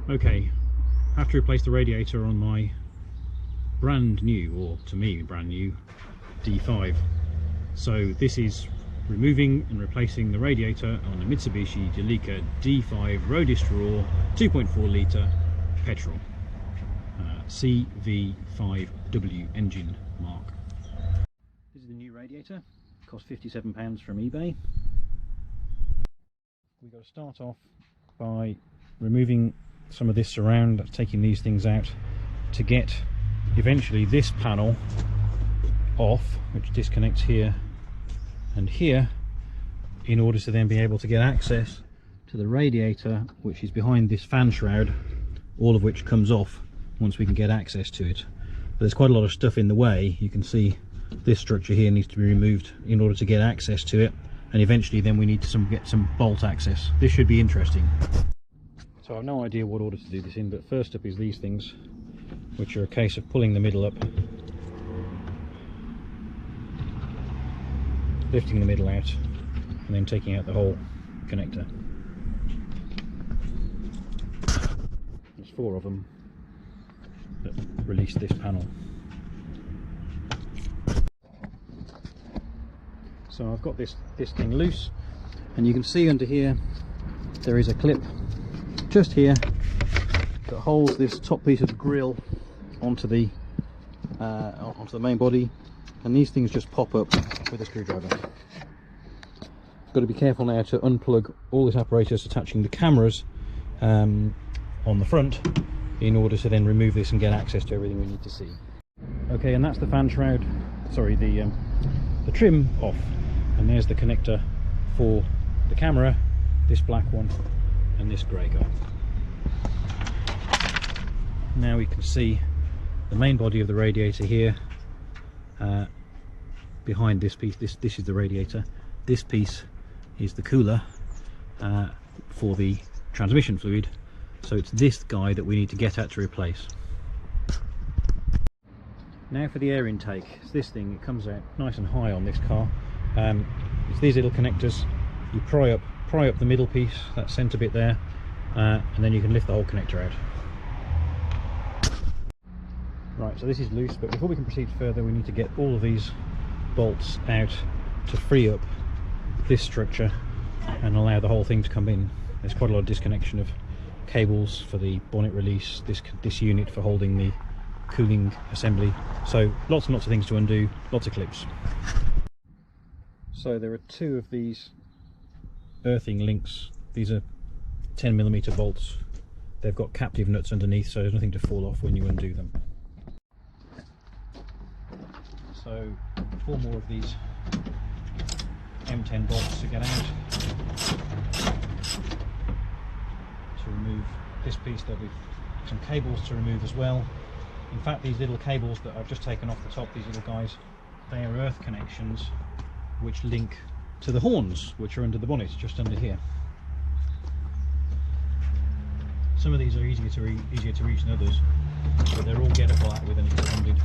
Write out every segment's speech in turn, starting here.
Okay, I have to replace the radiator on my brand new, or to me brand new, D5. So this is removing and replacing the radiator on the Mitsubishi D5 Roadster 2.4 litre petrol CV5W engine mark. This is the new radiator, cost £57 from eBay. We've got to start off by removing some of this surround, taking these things out to get eventually this panel off, which disconnects here and here, in order to then be able to get access to the radiator, which is behind this fan shroud, all of which comes off once we can get access to it. But there's quite a lot of stuff in the way. You can see this structure here needs to be removed in order to get access to it, and eventually then we need to get some bolt access. This should be interesting. So I have no idea what order to do this in, but first up is these things, which are a case of pulling the middle up, lifting the middle out, and then taking out the whole connector. There's 4 of them that release this panel. So I've got this thing loose, and you can see under here there is a clip just here that holds this top piece of the grill onto the main body, and these things just pop up with a screwdriver. Got to be careful now to unplug all this apparatus attaching the cameras on the front, in order to then remove this and get access to everything we need to see. Okay, and that's the fan shroud, sorry, the trim off, and there's the connector for the camera, this black one and this grey guy. Now we can see the main body of the radiator here, behind this piece. This is the radiator. This piece is the cooler for the transmission fluid. So it's this guy that we need to get at to replace. Now for the air intake. It's this thing. It comes out nice and high on this car. It's these little connectors. You pry up the middle piece, that centre bit there, and then you can lift the whole connector out. Right, so this is loose, but before we can proceed further we need to get all of these bolts out to free up this structure and allow the whole thing to come in. There's quite a lot of disconnection of cables for the bonnet release, this unit for holding the cooling assembly, so lots and lots of things to undo, lots of clips. So there are 2 of these earthing links. These are 10mm bolts. They've got captive nuts underneath, so there's nothing to fall off when you undo them. So 4 more of these M10 bolts to get out. To remove this piece, there'll be some cables to remove as well. In fact, these little cables that I've just taken off the top, these little guys, they are earth connections which link to the horns, which are under the bonnet, just under here. Some of these are easier to reach than others, but they're all gettable at with an extended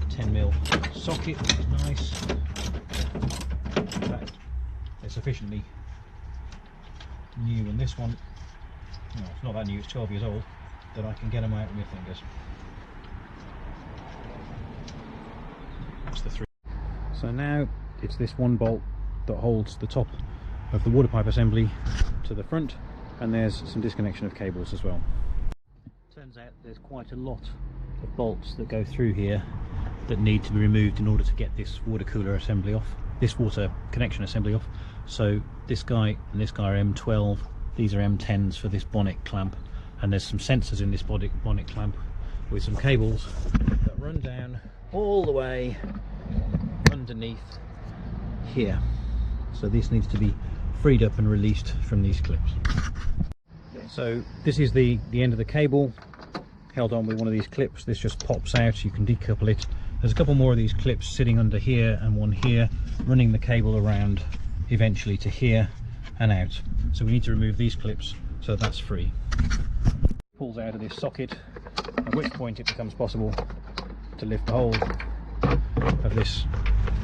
10mm socket, which is nice. In fact, they're sufficiently new, and this one, well, it's not that new, it's 12 years old, that I can get them out with my fingers. That's the 3. So now it's this one bolt that holds the top of the water pipe assembly to the front, and there's some disconnection of cables as well. Turns out there's quite a lot of bolts that go through here that need to be removed in order to get this water cooler assembly off, this water connection assembly off. So this guy and this guy are M12, these are M10s for this bonnet clamp, and there's some sensors in this bonnet clamp with some cables that run down all the way underneath here. So this needs to be freed up and released from these clips. So this is the end of the cable, held on with one of these clips. This just pops out, you can decouple it. There's a couple more of these clips sitting under here and one here, running the cable around eventually to here and out. So we need to remove these clips so that's free. Pulls out of this socket, at which point it becomes possible to lift the whole of this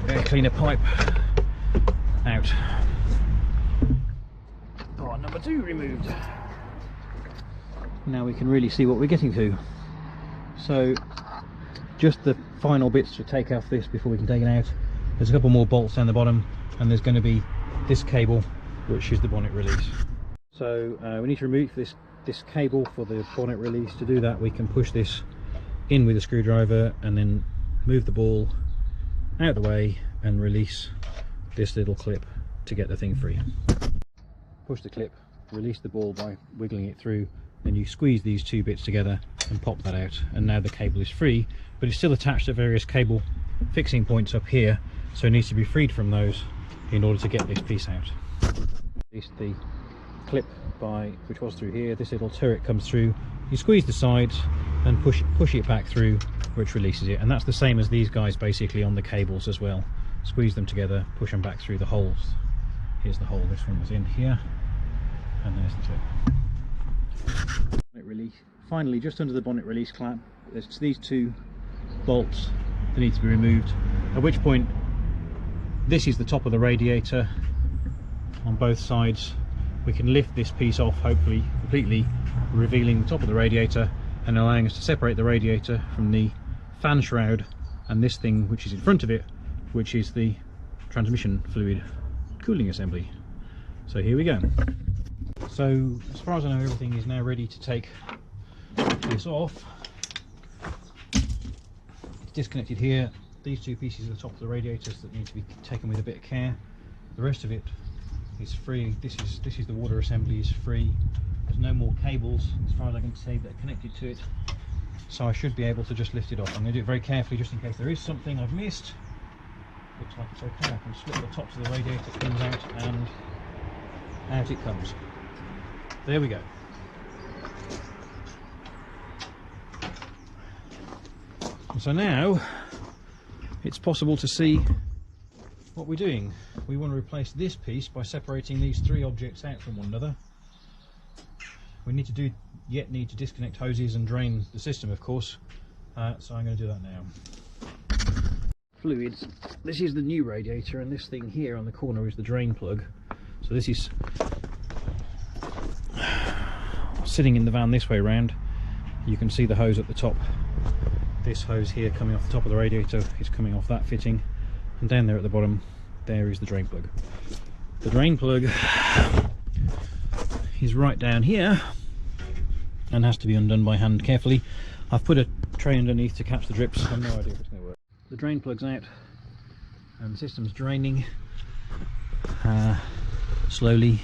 air cleaner pipe out. Part number 2 removed. Now we can really see what we're getting to. So just the final bits to take off this before we can take it out. There's a couple more bolts down the bottom, and there's going to be this cable, which is the bonnet release. So we need to remove this cable for the bonnet release. To do that, we can push this in with a screwdriver and then move the ball out of the way and release this little clip to get the thing free. Push the clip, release the ball by wiggling it through, then you squeeze these two bits together and pop that out, and now the cable is free, but it's still attached to various cable fixing points up here, so it needs to be freed from those in order to get this piece out. Release the clip which was through here. This little turret comes through, you squeeze the sides and push it back through, which releases it, and that's the same as these guys basically on the cables as well. Squeeze them together, push them back through the holes. Here's the hole this one was in here, and there's the clip. Bonnet release. Finally, just under the bonnet release clamp, there's these two bolts that need to be removed, at which point this is the top of the radiator on both sides. We can lift this piece off, hopefully completely revealing the top of the radiator and allowing us to separate the radiator from the fan shroud and this thing which is in front of it, which is the transmission fluid cooling assembly. So here we go. So as far as I know, everything is now ready to take this off. It's disconnected here. These two pieces at the top of the radiators that need to be taken with a bit of care. The rest of it is free. This is the water assembly is free. There's no more cables as far as I can see that are connected to it, so I should be able to just lift it off. I'm going to do it very carefully just in case there is something I've missed. Looks like it's okay. I can split the tops of the radiator pins out and out it comes. There we go. So now it's possible to see what we're doing. We want to replace this piece by separating these three objects out from one another. We need to disconnect hoses and drain the system, of course, so I'm going to do that now. Fluids. This is the new radiator, and this thing here on the corner is the drain plug. So this is sitting in the van this way round. You can see the hose at the top. This hose here coming off the top of the radiator is coming off that fitting, and down there at the bottom there is the drain plug. The drain plug is right down here and has to be undone by hand carefully. I've put a tray underneath to catch the drips. I have no idea if it's going to work. The drain plug's out and the system's draining slowly.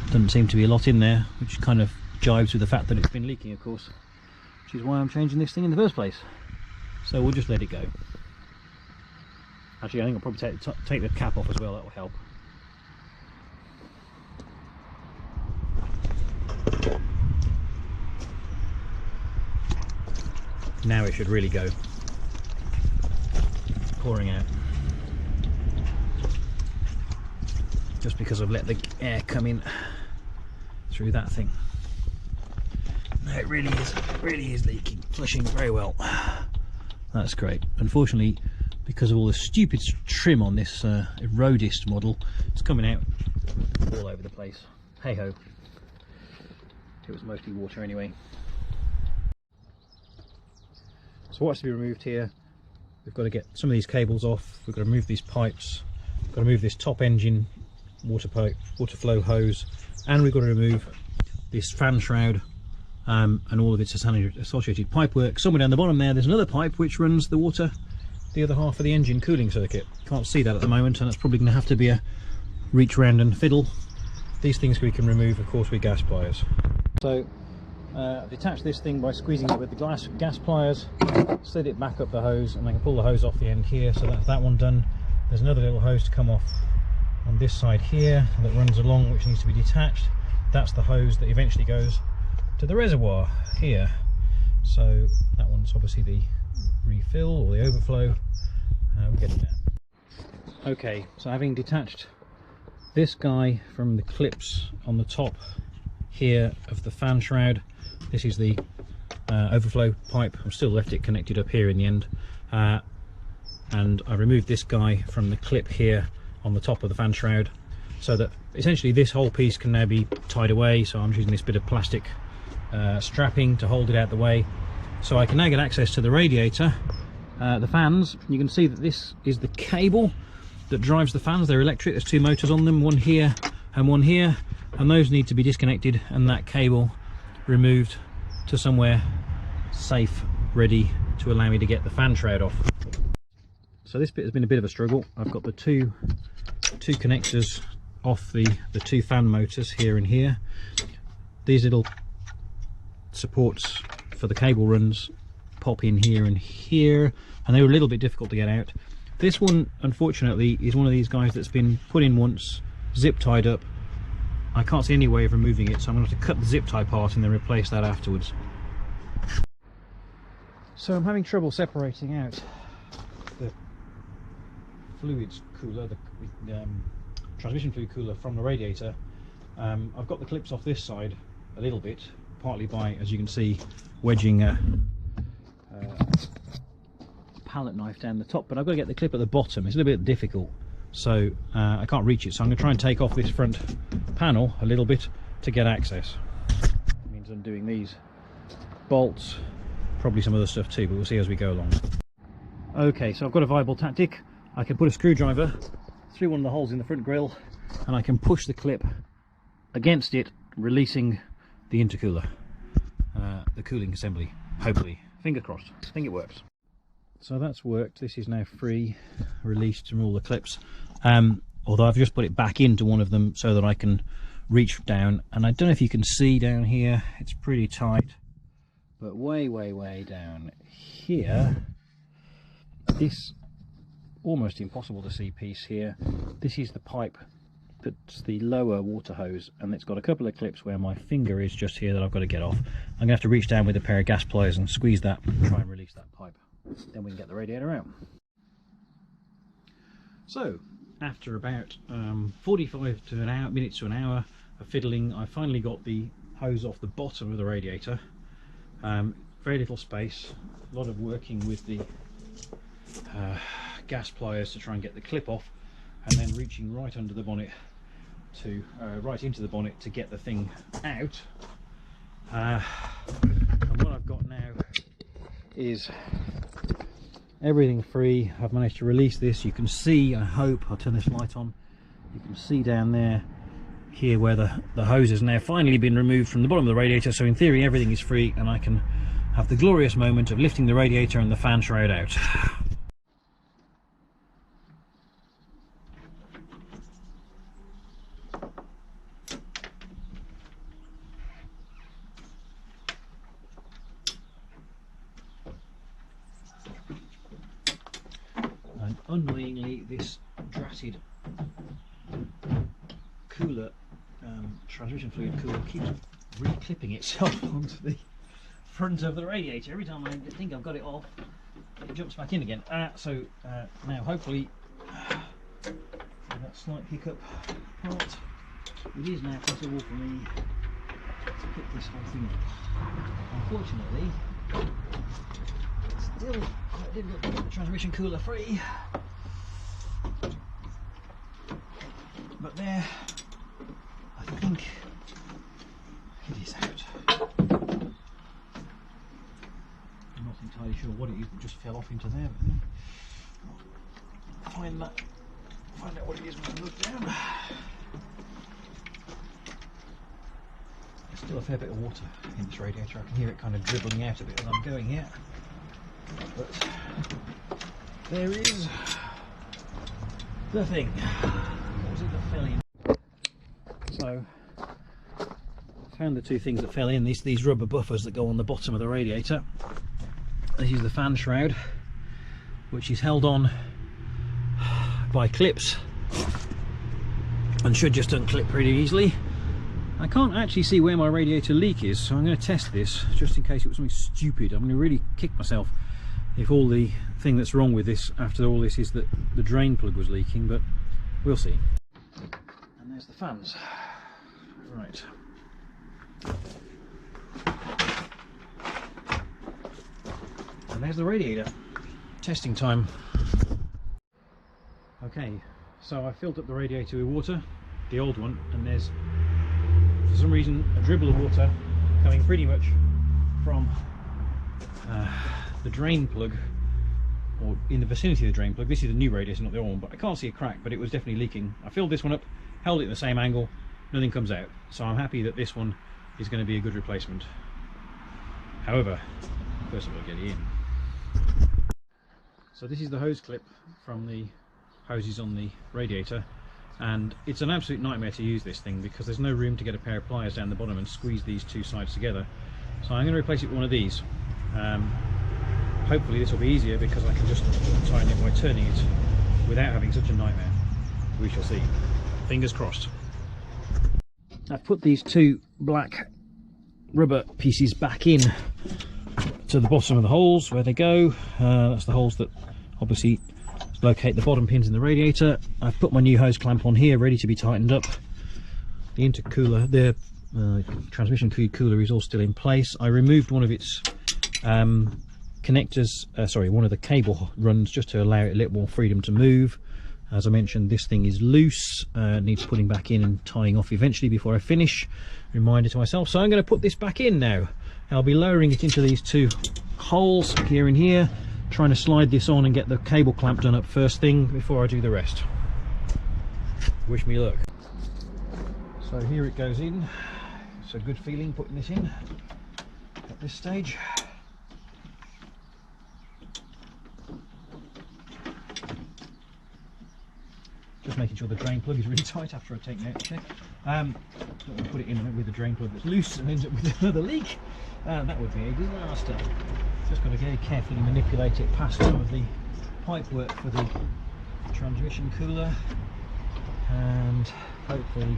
Doesn't seem to be a lot in there, which kind of jives with the fact that it's been leaking, of course, which is why I'm changing this thing in the first place. So we'll just let it go. Actually, I think I'll probably take the cap off as well. That will help. Now it should really go. Pouring out. Just because I've let the air come in through that thing. No, it really is leaking, flushing very well. That's great. Unfortunately, because of all the stupid trim on this Roadist model, it's coming out all over the place. Hey ho. It was mostly water anyway. So what's to be removed here? We've got to get some of these cables off. We've got to remove these pipes. We've got to remove this top engine water pipe, water flow hose, and we've got to remove this fan shroud and all of its associated pipework. Somewhere down the bottom there's another pipe which runs the water, the other half of the engine cooling circuit. Can't see that at the moment, and that's probably going to have to be a reach round and fiddle. These things we can remove, of course, with gas pliers. So I've detached this thing by squeezing it with the gas pliers, slid it back up the hose, and I can pull the hose off the end here, so that's that one done. There's another little hose to come off on this side here that runs along, which needs to be detached. That's the hose that eventually goes to the reservoir here. So that one's obviously the refill or the overflow. We'll get it there. Okay, so having detached this guy from the clips on the top here of the fan shroud, this is the overflow pipe. I've still left it connected up here in the end, and I removed this guy from the clip here on the top of the fan shroud. so that essentially this whole piece can now be tied away. So I'm using this bit of plastic strapping to hold it out the way, so I can now get access to the radiator. The fans, you can see that this is the cable that drives the fans. They're electric, there's two motors on them, one here and one here, and those need to be disconnected and that cable removed to somewhere safe, ready to allow me to get the fan shroud off. So this bit has been a bit of a struggle. I've got the two connectors off the two fan motors here and here. These little supports for the cable runs pop in here and here, and they were a little bit difficult to get out. This one, unfortunately, is one of these guys that's been put in once, zip tied up. I can't see any way of removing it, so I'm going to have to cut the zip tie part and then replace that afterwards. So I'm having trouble separating out the fluids cooler, the transmission fluid cooler from the radiator. I've got the clips off this side a little bit, partly by, as you can see, wedging a palette knife down the top, but I've got to get the clip at the bottom. It's a little bit difficult, so I can't reach it, so I'm going to try and take off this front panel a little bit to get access. It means undoing these bolts, probably some other stuff too, but we'll see as we go along. Okay, so I've got a viable tactic. I can put a screwdriver through one of the holes in the front grille, and I can push the clip against it, releasing the intercooler, the cooling assembly, hopefully. Finger crossed. I think it works. So that's worked. This is now free, released from all the clips, although I've just put it back into one of them so that I can reach down, and I don't know if you can see down here, it's pretty tight, but way down here, this almost impossible to see piece here, this is the pipe that's the lower water hose, and it's got a couple of clips where my finger is just here that I've got to get off. I'm going to have to reach down with a pair of gas pliers and squeeze that and try and release that pipe. Then we can get the radiator out. So after about 45 minutes to an hour of fiddling, I finally got the hose off the bottom of the radiator. Very little space, a lot of working with the gas pliers to try and get the clip off, and then reaching right under the bonnet to right into the bonnet to get the thing out. And what I've got now is everything free. I've managed to release this. You can see, I hope, I'll turn this light on, you can see down there here where the hose has now finally been removed from the bottom of the radiator, so in theory everything is free and I can have the glorious moment of lifting the radiator and the fan shroud out. And annoyingly, this dratted cooler, transmission fluid cooler, keeps re-clipping itself onto the front of the radiator. Every time I think I've got it off, it jumps back in again. Now hopefully that slight hiccup part, it is now possible for me to pick this whole thing up. Unfortunately, it's still quite difficult to get the transmission cooler free, but there, I think it is out. I'm not entirely sure what it is that just fell off into there, but find out what it is when I look down. There's still a fair bit of water in this radiator. I can hear it kind of dribbling out a bit as I'm going here, but there is the thing. What was it that fell in? So I found the two things that fell in, these rubber buffers that go on the bottom of the radiator. This is the fan shroud, which is held on by clips and should just unclip pretty easily. I can't actually see where my radiator leak is, so I'm going to test this just in case it was something stupid. I'm going to really kick myself if all the thing that's wrong with this after all this is that the drain plug was leaking, but we'll see. And there's the fans. Right. And there's the radiator. Testing time. Okay, so I filled up the radiator with water. the old one, and there's for some reason a dribble of water coming pretty much from the drain plug, or in the vicinity of the drain plug. This is the new radiator, not the old one, but I can't see a crack, but it was definitely leaking. I filled this one up, held it at the same angle, nothing comes out, so I'm happy that this one is going to be a good replacement. However, first of all, get it in. So this is the hose clip from the hoses on the radiator, and it's an absolute nightmare to use this thing because there's no room to get a pair of pliers down the bottom and squeeze these two sides together. So I'm going to replace it with one of these. Hopefully this will be easier because I can just tighten it by turning it without having such a nightmare. We shall see. Fingers crossed. I've put these two black rubber pieces back in to the bottom of the holes where they go. That's the holes that obviously locate the bottom pins in the radiator. I've put my new hose clamp on here ready to be tightened up. The intercooler, the transmission cooler is all still in place. I removed one of its connectors, one of the cable runs, just to allow it a little more freedom to move. As I mentioned, this thing is loose, needs putting back in and tying off eventually before I finish. Reminder to myself. So I'm going to put this back in now. I'll be lowering it into these two holes here and here, trying to slide this on and get the cable clamp done up first thing before I do the rest. Wish me luck. So here it goes in. It's a good feeling putting this in at this stage. Just making sure the drain plug is really tight after I take it out to check. Don't want to put it in with the drain plug that's loose and ends up with another leak. That would be a disaster. Just got to very carefully manipulate it past some of the pipe work for the transmission cooler, and hopefully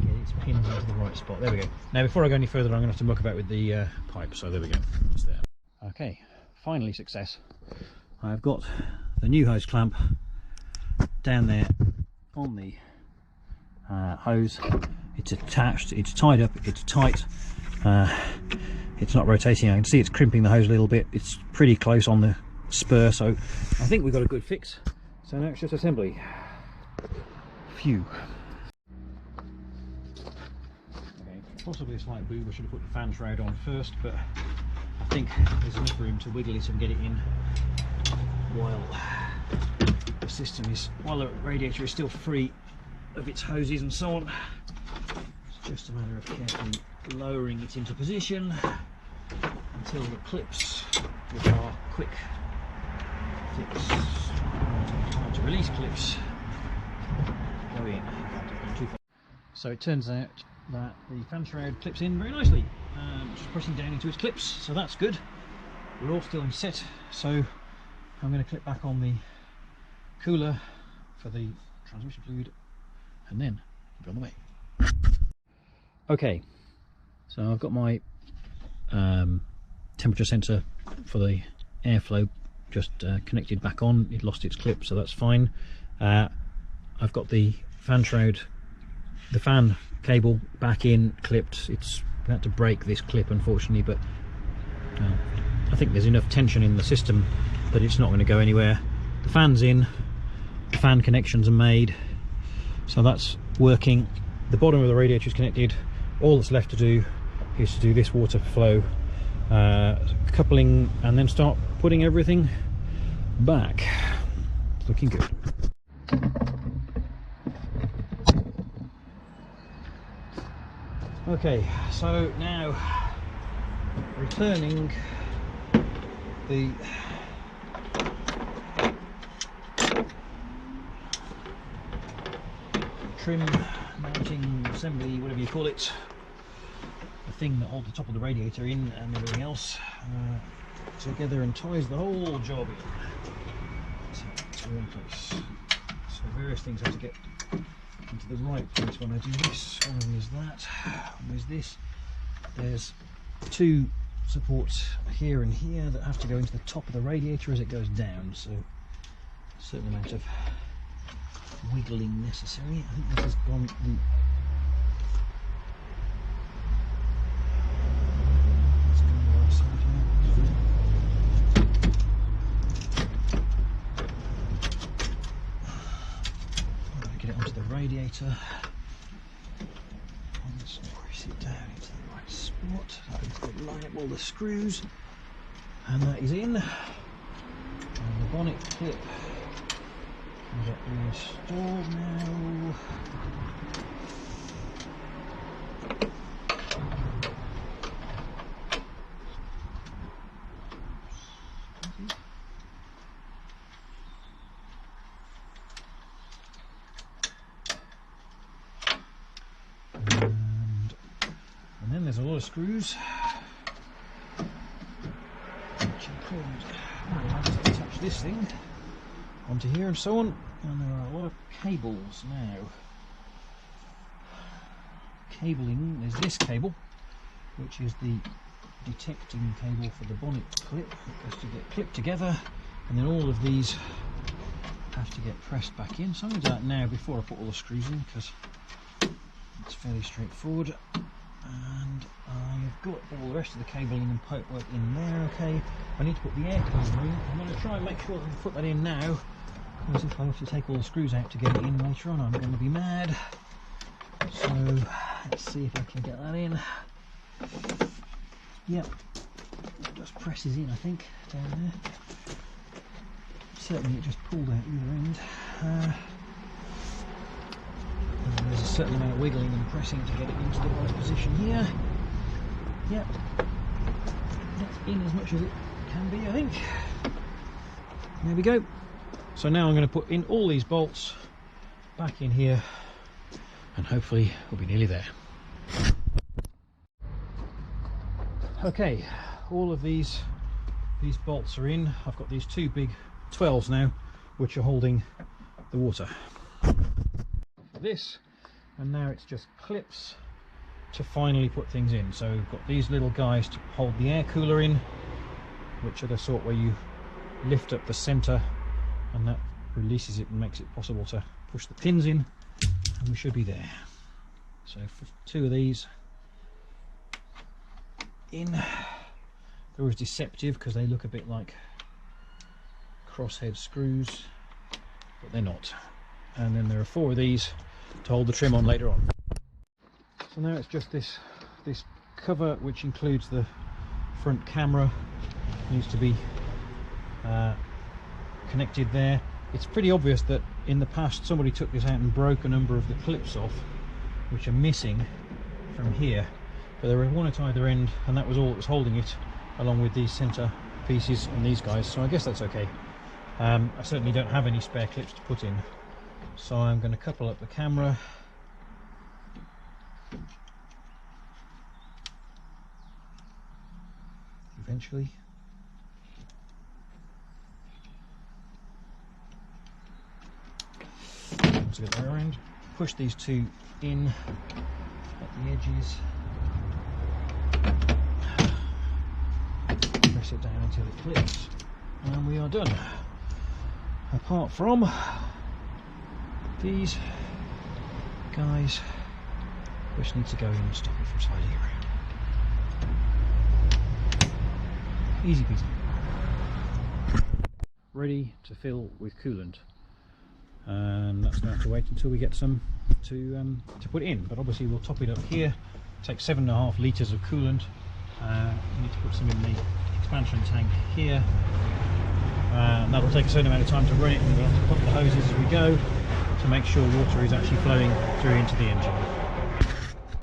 get its pins into the right spot. There we go. Now before I go any further, I'm going to have to muck about with the pipe. So there we go. It's there. Okay, finally success. I've got the new hose clamp down there on the hose. It's attached, it's tied up, it's tight, it's not rotating. I can see it's crimping the hose a little bit. It's pretty close on the spur, so I think we've got a good fix. So now it's just assembly. Phew. Okay, possibly a slight boob. I should have put the fan shroud on first, but I think there's enough room to wiggle it and get it in while the system is, while the radiator is still free of its hoses and so on. It's just a matter of carefully lowering it into position until the clips, which are quick fix, hard to release clips, go in. So it turns out that the fan shroud clips in very nicely, just pressing down into its clips, so that's good. We're all still in set, so I'm going to clip back on the cooler for the transmission fluid, and then we'll be on the way. Okay, so I've got my temperature sensor for the airflow just connected back on. It lost its clip, so that's fine. I've got the fan shroud, the fan cable back in, clipped. It's had to break this clip unfortunately, but I think there's enough tension in the system that it's not going to go anywhere. The fan's in, the fan connections are made, so that's working. The bottom of the radiator is connected. All that's left to do is to do this water flow coupling, and then start putting everything back. It's looking good. Okay, so now returning the trim mounting assembly, whatever you call it, the thing that holds the top of the radiator in and everything else together and ties the whole job in. So it's in one place. So various things have to get into the right place when I do this. One of them is that, one is this. There's two supports here and here that have to go into the top of the radiator as it goes down, so a certain amount of wiggling necessary. I think this has gone the right side here. Get it onto the radiator. press it down into the right spot. That'll line up all the screws, and that is in. And the bonnet clip can get reinstalled now. And then there's a lot of screws which include, well, I'll just attach this thing onto here and so on, and there are a lot of cables now. Cabling, there's this cable which is the detecting cable for the bonnet clip. It has to get clipped together, and then all of these have to get pressed back in. So I'm going to do that now before I put all the screws in, because it's fairly straightforward. And I've got all the rest of the cabling and pipework in there. Okay, I need to put the air cooler in. I'm going to try and make sure I can put that in now, because if I have to take all the screws out to get it in later on, I'm going to be mad. So let's see if I can get that in. Yep, it just presses in, I think, down there. Certainly it just pulled out either end. And there's a certain amount of wiggling and pressing to get it into the right position here. Yep, that's in as much as it can be, I think. There we go. So now I'm going to put in all these bolts back in here, and hopefully we'll be nearly there. Okay, all of these bolts are in. I've got these two big 12s now, which are holding the water. This, and now it's just clips to finally put things in. So we've got these little guys to hold the air cooler in, which are the sort where you lift up the center and that releases it and makes it possible to push the pins in, and we should be there. So for two of these in, they're always deceptive because they look a bit like crosshead screws, but they're not. And then there are four of these to hold the trim on later on. So now it's just this cover, which includes the front camera, needs to be connected there. It's pretty obvious that in the past somebody took this out and broke a number of the clips off, which are missing from here, but there were one at either end, and that was all that was holding it, along with these center pieces and these guys, so I guess that's okay. I certainly don't have any spare clips to put in, so I'm going to couple up the camera. Eventually. Once I get the other end, push these two in at the edges, press it down until it clicks, and we are done. Apart from these guys, which need to go in and stop it from sliding around. Easy peasy. Ready to fill with coolant, and that's going to have to wait until we get some to put in, but obviously we'll top it up here. Take 7.5 litres of coolant. We need to put some in the expansion tank here. That'll take a certain amount of time to run it, and we'll have to pump the hoses as we go to make sure water is actually flowing through into the engine.